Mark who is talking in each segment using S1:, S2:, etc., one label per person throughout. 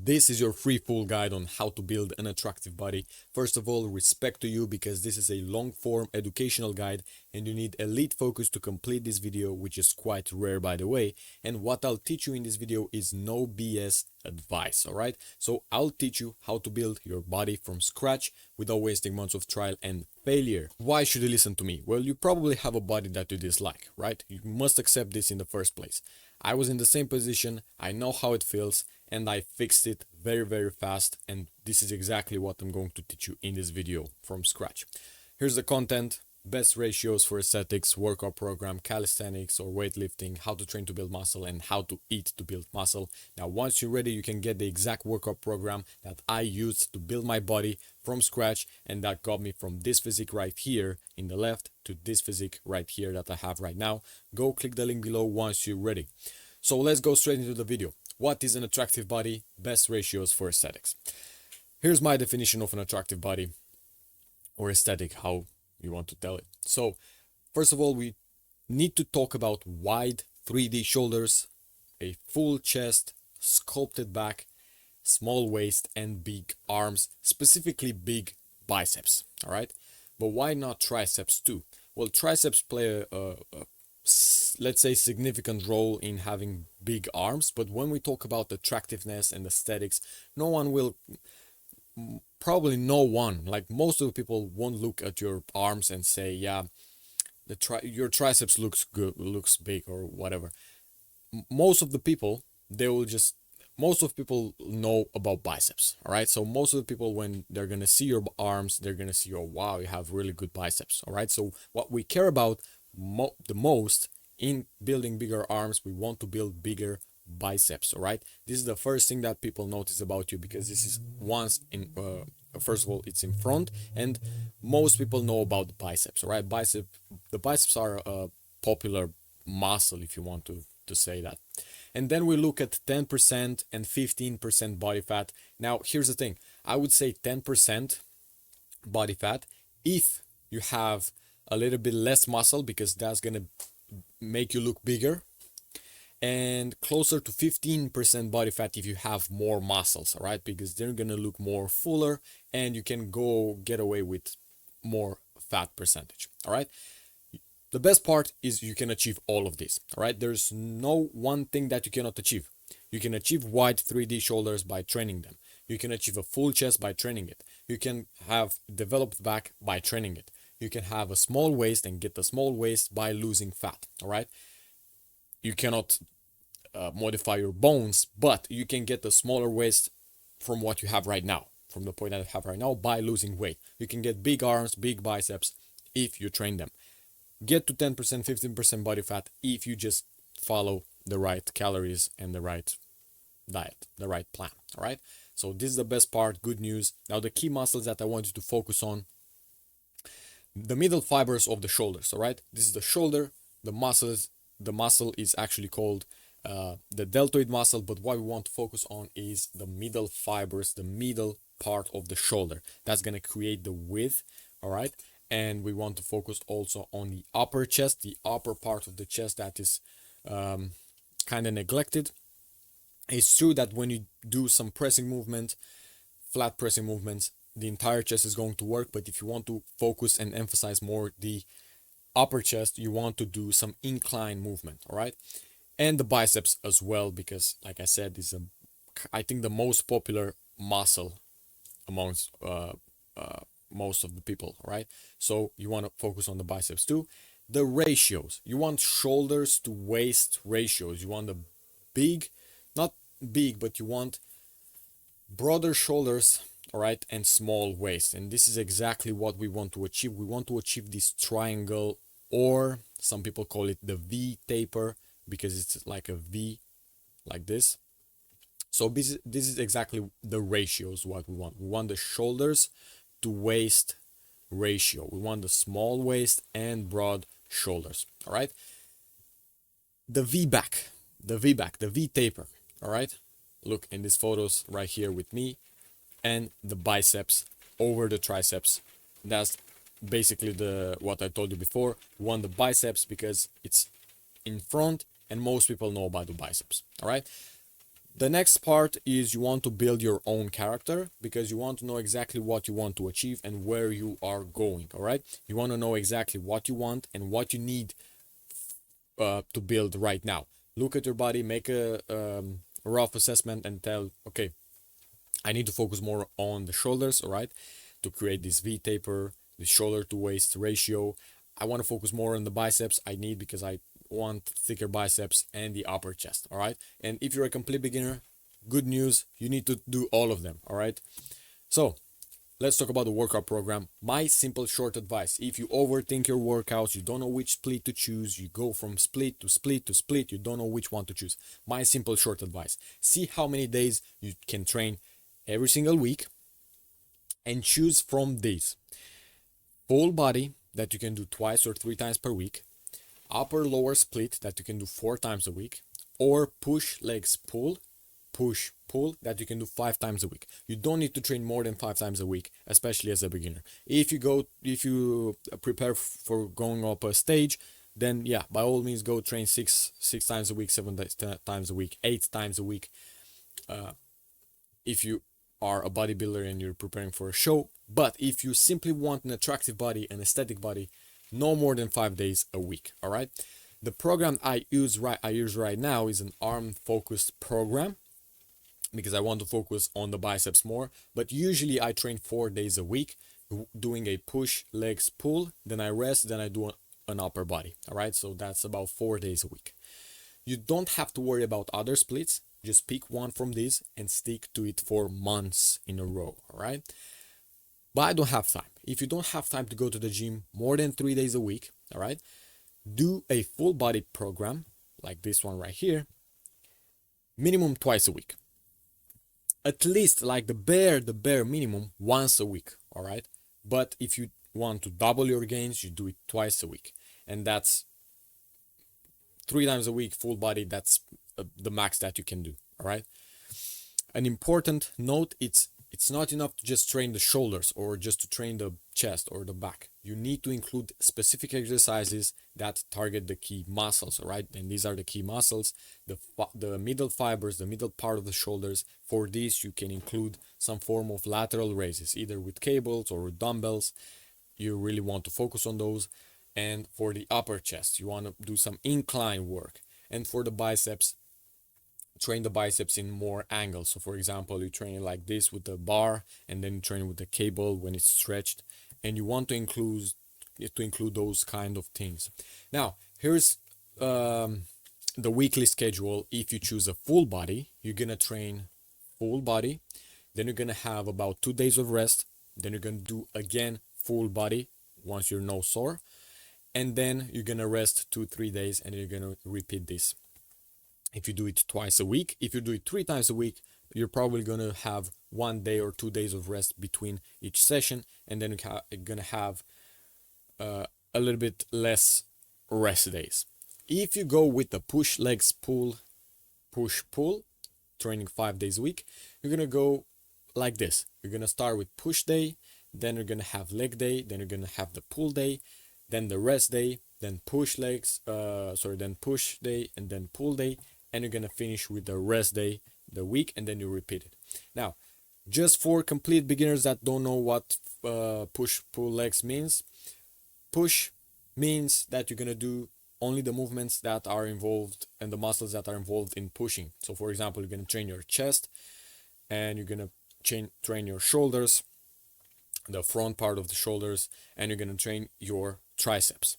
S1: This is your free full guide on how to build an attractive body. First of all, respect to you because this is a long form educational guide and you need elite focus to complete this video, which is quite rare by the way. And what I'll teach you in this video is no BS advice, alright? So I'll teach you how to build your body from scratch without wasting months of trial and failure. Why should you listen to me? Well, you probably have a body that you dislike, right? You must accept this in the first place. I was in the same position, I know how it feels, and I fixed it very fast, and this is exactly what I'm going to teach you in this video from scratch. Here's the content: best ratios for aesthetics, workout program, calisthenics or weightlifting, how to train to build muscle, and how to eat to build muscle. Now once you're ready, you can get the exact workout program that I used to build my body from scratch, and that got me from this physique right here in the left to this physique right here that I have right now. Go click the link below once you're ready. So let's go straight into the video. What is an attractive body? Best ratios for aesthetics. Here's my definition of an attractive body, or aesthetic, how you want to tell it. So first of all, we need to talk about wide 3D shoulders, a full chest, sculpted back, small waist, and big arms, specifically big biceps. All right, but why not triceps too? Well, triceps play let's say significant role in having big arms, but when we talk about attractiveness and aesthetics, no one will, probably no one, like most of the people won't look at your arms and say, yeah, your triceps looks good, looks big or whatever. Most of the people, they will just, most of people know about biceps, all right? So most of the people, when they're gonna see your arms, they're gonna see, oh wow, you have really good biceps, all right? So what we care about the most in building bigger arms, we want to build bigger biceps, all right? This is the first thing that people notice about you, because this is once in first of all, it's in front, and most people know about the biceps, all right? The biceps are a popular muscle, if you want to say that. And then we look at 10% and 15% body fat. Now here's the thing, I would say 10% body fat if you have a little bit less muscle, because that's gonna make you look bigger, and closer to 15% body fat if you have more muscles, all right? Because they're gonna look more fuller and you can go get away with more fat percentage, all right? The best part is you can achieve all of this, all right? There's no one thing that you cannot achieve. You can achieve wide 3D shoulders by training them. You can achieve a full chest by training it. You can have developed back by training it. You can have a small waist and get the small waist by losing fat, all right? You cannot modify your bones, but you can get a smaller waist from what you have right now, from the point that you have right now, by losing weight. You can get big arms, big biceps if you train them. Get to 10%, 15% body fat if you just follow the right calories and the right diet, the right plan, all right? So this is the best part, good news. Now the key muscles that I want you to focus on: the middle fibers of the shoulders, all right? This is the shoulder, the muscle is actually called the deltoid muscle, but what we want to focus on is the middle fibers, the middle part of the shoulder. That's going to create the width, all right? And we want to focus also on the upper chest, the upper part of the chest that is kind of neglected. It's true that when you do some pressing movement, flat pressing movements, the entire chest is going to work, but if you want to focus and emphasize more the upper chest, you want to do some incline movement, all right? And the biceps as well, because like I said, is I think the most popular muscle amongst most of the people, right? So you want to focus on the biceps too. The ratios, you want shoulders to waist ratios. You want the big, not big, but you want broader shoulders, all right, and small waist. And this is exactly what we want to achieve. We want to achieve this triangle, or some people call it the V taper, because it's like a V, like this. So this is exactly the ratios what we want. We want the shoulders to waist ratio. We want the small waist and broad shoulders, all right? The V back, the V taper, all right? Look in these photos right here with me, and the biceps over the triceps. That's basically what I told you before. We want the biceps because it's in front and most people know about the biceps, all right? The next part is you want to build your own character, because you want to know exactly what you want to achieve and where you are going. All right, you want to know exactly what you want and what you need to build right now. Look at your body, make a rough assessment, and tell, okay, I need to focus more on the shoulders, all right, to create this V taper, the shoulder to waist ratio. I want to focus more on the biceps. I need, because I want thicker biceps, and the upper chest, all right. And if you're a complete beginner, good news, you need to do all of them, all right. So let's talk about the workout program. My simple short advice: if you overthink your workouts, you don't know which split to choose, you go from split to split to split, you don't know which one to choose. My simple short advice: see how many days you can train every single week and choose from these: full body, that you can do twice or three times per week; upper lower split, that you can do 4 times a week; or push legs pull, push pull, that you can do 5 times a week. You don't need to train more than 5 times a week, especially as a beginner. If you prepare for going up a stage, then yeah, by all means go train six times a week, 7 times a week, 8 times a week, if you are a bodybuilder and you're preparing for a show. But if you simply want an attractive body, an aesthetic body, no more than 5 days a week. All right. The program I use right now is an arm focused program, because I want to focus on the biceps more. But usually I train 4 days a week, doing a push legs pull, then I rest, then I do an upper body. All right. So that's about 4 days a week. You don't have to worry about other splits. Just pick one from these and stick to it for months in a row. All right. But I don't have time. If you don't have time to go to the gym more than 3 days a week, all right, do a full body program like this one right here, minimum twice a week. At least, like the bare minimum, once a week. All right. But if you want to double your gains, you do it twice a week. And that's 3 times a week, full body. That's the max that you can do. All right. An important note: it's not enough to just train the shoulders or just to train the chest or the back. You need to include specific exercises that target the key muscles. All right. And these are the key muscles: the middle fibers, the middle part of the shoulders. For this, you can include some form of lateral raises, either with cables or with dumbbells. You really want to focus on those. And for the upper chest, you want to do some incline work. And for the biceps, train the biceps in more angles. So for example, you train it like this with the bar, and then you train with the cable when it's stretched, and you want to include those kind of things. Now here's the weekly schedule. If you choose a full body, you're gonna train full body, then you're gonna have about 2 days of rest, then you're gonna do again full body once you're no sore, and then you're gonna rest 2-3 days, and you're gonna repeat this. If you do it twice a week, if you do it 3 times a week, you're probably gonna have 1 day or 2 days of rest between each session, and then you're gonna have a little bit less rest days. If you go with the push legs pull, push pull, training 5 days a week, you're gonna go like this. You're gonna start with push day, then you're gonna have leg day, then you're gonna have the pull day, then the rest day, then push legs, then push day, and then pull day, and you're gonna finish with the rest day, the week, and then you repeat it. Now, just for complete beginners that don't know what push pull legs means, push means that you're gonna do only the movements that are involved and the muscles that are involved in pushing. So for example, you're gonna train your chest, and you're gonna train your shoulders, the front part of the shoulders, and you're gonna train your triceps.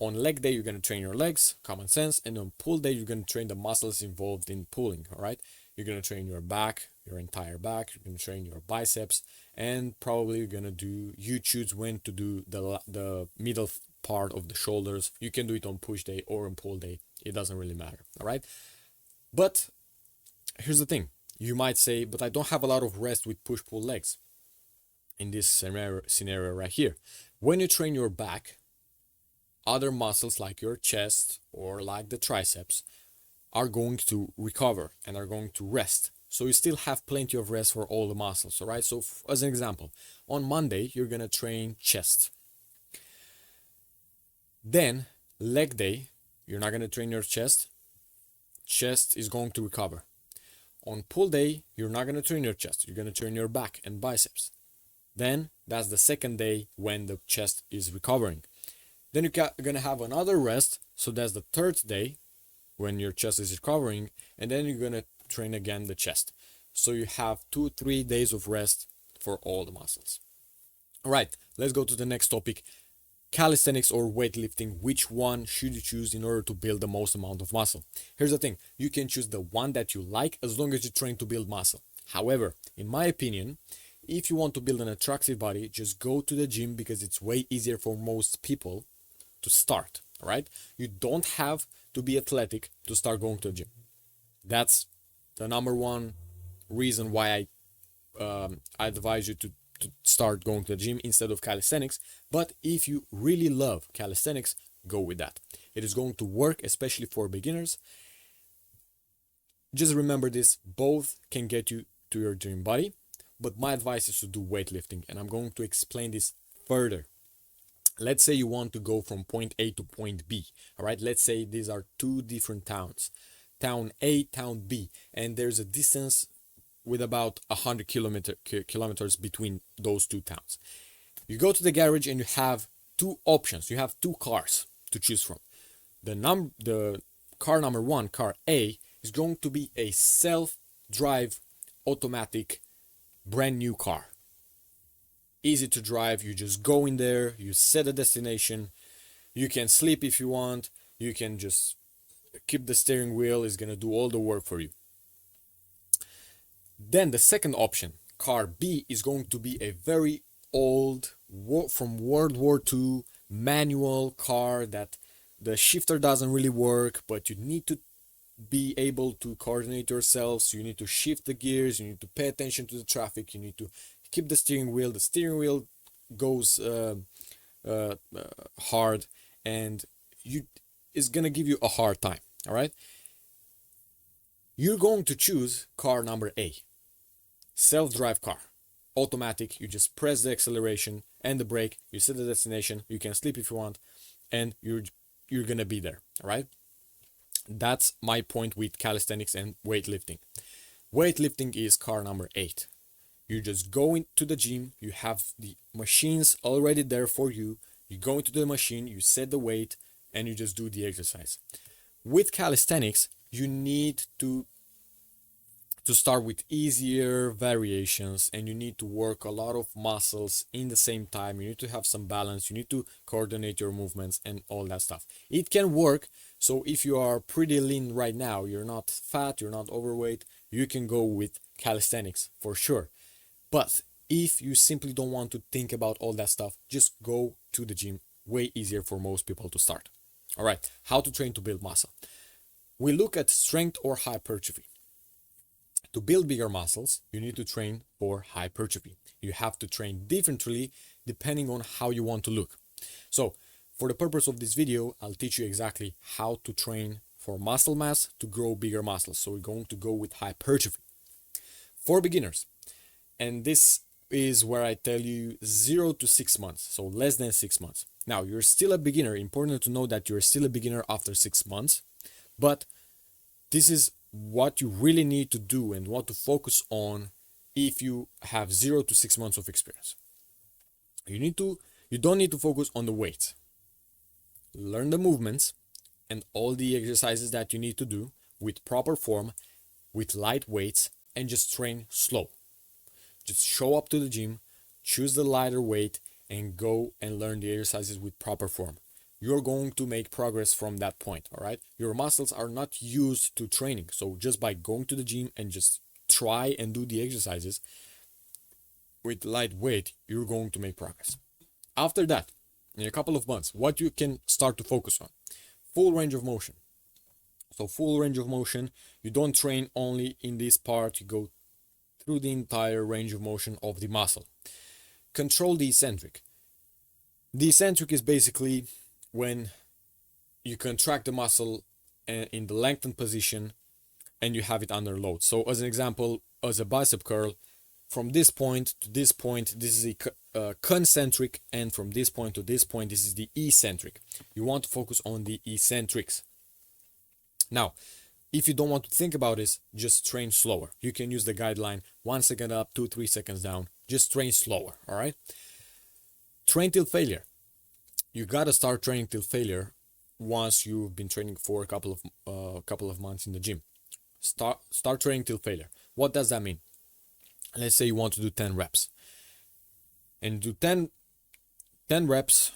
S1: On leg day, you're going to train your legs, common sense, and on pull day, you're going to train the muscles involved in pulling. All right, you're going to train your back, your entire back, you're going to train your biceps, and probably you're going to do, you choose when to do the middle part of the shoulders. You can do it on push day or on pull day, it doesn't really matter. All right, but here's the thing: you might say, but I don't have a lot of rest with push pull legs. In this scenario right here, when you train your back, other muscles like your chest or like the triceps are going to recover and are going to rest. So you still have plenty of rest for all the muscles. All right. So as an example, on Monday, you're going to train chest. Then leg day, you're not going to train your chest. Chest is going to recover. On pull day, you're not going to train your chest, you're going to train your back and biceps. Then that's the second day when the chest is recovering. Then you're going to have another rest, so that's the third day when your chest is recovering, and then you're going to train again the chest. So you have 2-3 days of rest for all the muscles. All right, let's go to the next topic. Calisthenics or weightlifting, which one should you choose in order to build the most amount of muscle? Here's the thing, you can choose the one that you like as long as you train to build muscle. However, in my opinion, if you want to build an attractive body, just go to the gym because it's way easier for most people to start, all right? You don't have to be athletic to start going to the gym. That's the number one reason why I advise you to start going to the gym instead of calisthenics. But if you really love calisthenics, go with that. It is going to work, especially for beginners. Just remember this, both can get you to your dream body, but my advice is to do weightlifting, and I'm going to explain this further. Let's say you want to go from point A to point B, all right? Let's say these are two different towns, town A, town B, and there's a distance with about 100 kilometers between those two towns. You go to the garage and you have two options. You have two cars to choose from. The car number one, car A, is going to be a self-drive automatic brand new car. Easy to drive, you just go in there, you set a destination, you can sleep if you want, you can just keep the steering wheel, it's gonna do all the work for you. Then the second option, car B, is going to be a very old, from World War II, manual car that the shifter doesn't really work, but you need to be able to coordinate yourself. So you need to shift the gears, you need to pay attention to the traffic, you need to keep the steering wheel goes hard, and it's gonna give you a hard time. All right, you're going to choose car number A, self-drive car, automatic. You just press the acceleration and the brake, you set the destination, you can sleep if you want, and you're gonna be there. All right, that's my point with calisthenics and weightlifting. Weightlifting is car number 8. You just go into the gym, you have the machines already there for you, you go into the machine, you set the weight, and you just do the exercise. With calisthenics, you need to start with easier variations, and you need to work a lot of muscles in the same time. You need to have some balance, you need to coordinate your movements and all that stuff. It can work, so if you are pretty lean right now, you're not fat, you're not overweight, you can go with calisthenics for sure. But if you simply don't want to think about all that stuff, just go to the gym. Way easier for most people to start. All right, how to train to build muscle. We look at strength or hypertrophy. To build bigger muscles, you need to train for hypertrophy. You have to train differently depending on how you want to look. So, for the purpose of this video, I'll teach you exactly how to train for muscle mass to grow bigger muscles. So we're going to go with hypertrophy. For beginners, and this is where I tell you 0 to 6 months, so less than 6 months. Now, you're still a beginner. Important to know that you're still a beginner after 6 months, but this is what you really need to do and what to focus on if you have 0 to 6 months of experience. You don't need to focus on the weight. Learn the movements and all the exercises that you need to do with proper form, with light weights, and just train slow. Just show up to the gym, choose the lighter weight, and go and learn the exercises with proper form. You're going to make progress from that point, all right? Your muscles are not used to training, so just by going to the gym and just try and do the exercises with light weight, you're going to make progress. After that, in a couple of months, what you can start to focus on: full range of motion. So full range of motion, you don't train only in this part, you go through the entire range of motion of the muscle. Control the eccentric. The eccentric is basically when you contract the muscle in the lengthened position and you have it under load. So as an example, as a bicep curl, from this point to this point, this is the concentric, and from this point to this point, this is the eccentric. You want to focus on the eccentrics. Now, If you don't want to think about this, just train slower. You can use the guideline 1 second up, 2-3 seconds down. Just train slower, all right? Train till failure. You gotta start training till failure once you've been training for a couple of months in the gym. Start training till failure. What does that mean? Let's say you want to do 10 reps. And do 10 reps,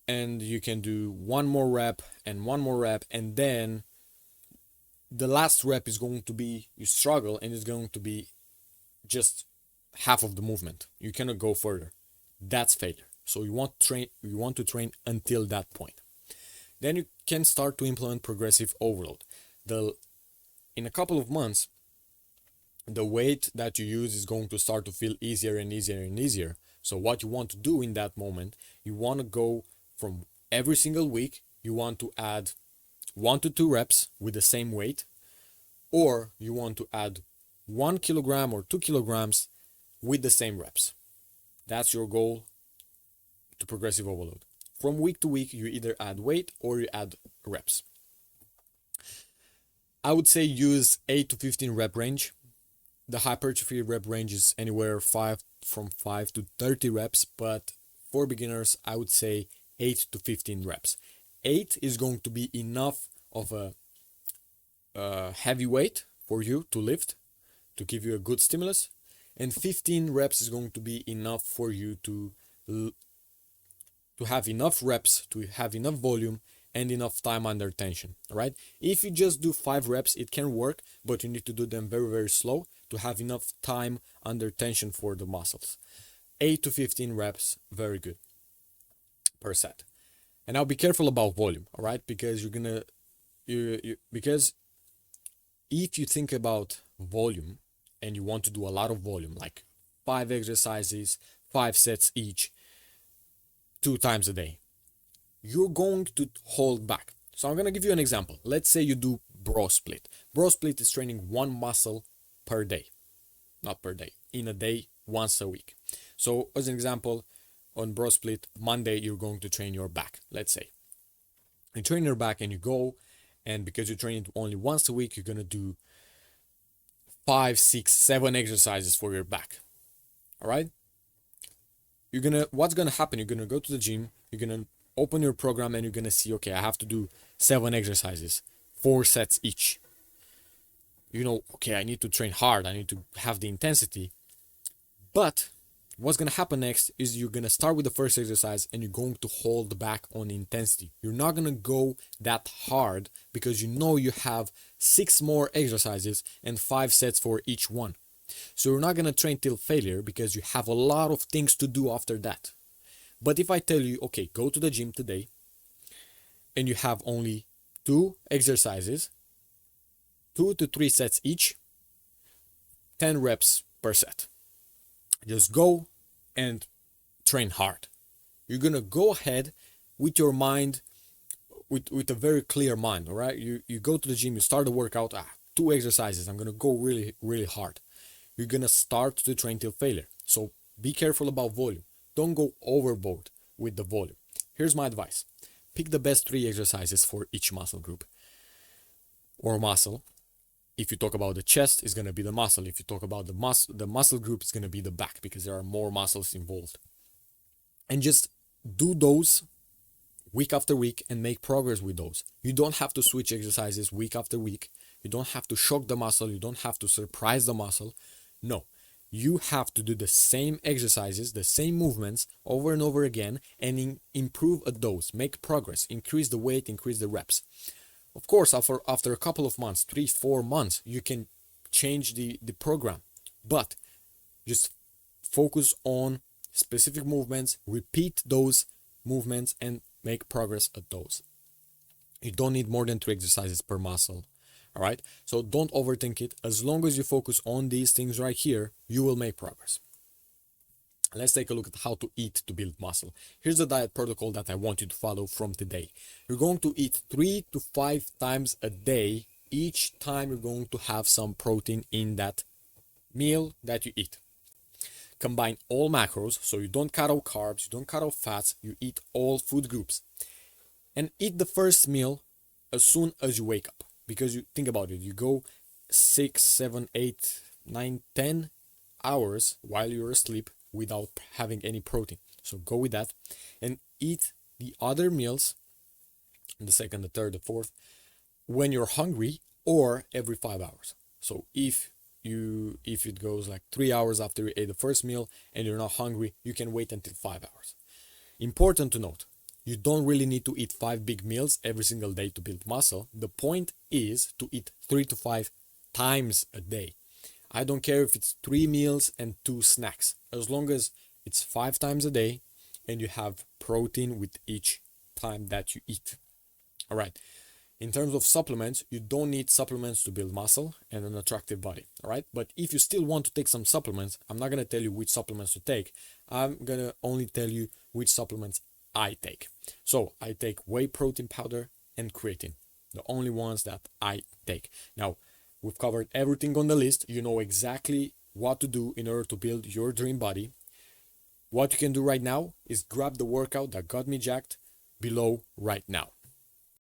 S1: and you can do one more rep and one more rep, and then the last rep is going to be, you struggle, and it's going to be just half of the movement. You cannot go further. That's failure. So you want to train until that point. Then you can start to implement progressive overload. In a couple of months, the weight that you use is going to start to feel easier and easier and easier. So what you want to do in that moment, you want to go from every single week, you want to add 1 to 2 reps with the same weight, or you want to add 1 kilogram or 2 kilograms with the same reps. That's your goal to progressive overload. From week to week, you either add weight or you add reps. I would say use 8 to 15 rep range. The hypertrophy rep range is anywhere from 5 to 30 reps, but for beginners, I would say 8 to 15 reps. 8 is going to be enough of a heavy weight for you to lift, to give you a good stimulus, and 15 reps is going to be enough for you to have enough reps, to have enough volume and enough time under tension, right? If you just do 5 reps, it can work, but you need to do them very, very slow to have enough time under tension for the muscles. 8 to 15 reps, very good per set. And now be careful about volume, all right? Because because if you think about volume and you want to do a lot of volume, like 5 exercises, 5 sets each, 2 times a day, you're going to hold back. So I'm going to give you an example. Let's say you do bro split. Bro split is training one muscle per day. Not per day, in a day, once a week. So as an example, on bro split, Monday you're going to train your back, let's say. You train your back and you go, and because you train it only once a week, you're going to do 5, 6, 7 exercises for your back. All right? What's going to happen? You're going to go to the gym, you're going to open your program, and you're going to see, okay, I have to do 7 exercises, 4 sets each. Okay, I need to train hard, I need to have the intensity. But what's going to happen next is you're going to start with the first exercise and you're going to hold back on intensity. You're not going to go that hard because you have 6 more exercises and 5 sets for each one. So you're not going to train till failure because you have a lot of things to do after that. But if I tell you, okay, go to the gym today and you have only 2 exercises, 2 to 3 sets each, 10 reps per set. Just go and train hard. You're going to go ahead with your mind, with a very clear mind, all right? You go to the gym, you start the workout, 2 exercises, I'm going to go really, really hard. You're going to start to train till failure. So be careful about volume. Don't go overboard with the volume. Here's my advice. Pick the best 3 exercises for each muscle group or muscle. If you talk about the chest, it's going to be the muscle. If you talk about the muscle group, it's going to be the back because there are more muscles involved. And just do those week after week and make progress with those. You don't have to switch exercises week after week. You don't have to shock the muscle. You don't have to surprise the muscle. No, you have to do the same exercises, the same movements over and over again and improve at those, make progress, increase the weight, increase the reps. Of course, after a couple of months, 3-4 months, you can change the program, but just focus on specific movements, repeat those movements and make progress at those. You don't need more than 3 exercises per muscle. All right, so don't overthink it. As long as you focus on these things right here, you will make progress. Let's take a look at how to eat to build muscle. Here's the diet protocol that I want you to follow from today. You're going to eat 3 to 5 times a day. Each time you're going to have some protein in that meal that you eat. Combine all macros, so you don't cut out carbs, you don't cut out fats, you eat all food groups. And eat the first meal as soon as you wake up. because you think about it, you go 6, 7, 8, 9, 10 hours while you're asleep without having any protein. So go with that and eat the other meals, the second, the third, the fourth, when you're hungry or every 5 hours. So if it goes like 3 hours after you ate the first meal and you're not hungry, you can wait until 5 hours. Important to note, you don't really need to eat 5 big meals every single day to build muscle. The point is to eat 3 to 5 times a day. I don't care if it's 3 meals and 2 snacks, as long as it's 5 times a day and you have protein with each time that you eat. All right. In terms of supplements, you don't need supplements to build muscle and an attractive body, all right? But if you still want to take some supplements, I'm not going to tell you which supplements to take. I'm going to only tell you which supplements I take. So I take whey protein powder and creatine, the only ones that I take. Now, we've covered everything on the list. You know exactly what to do in order to build your dream body. What you can do right now is grab the workout that got me jacked below right now.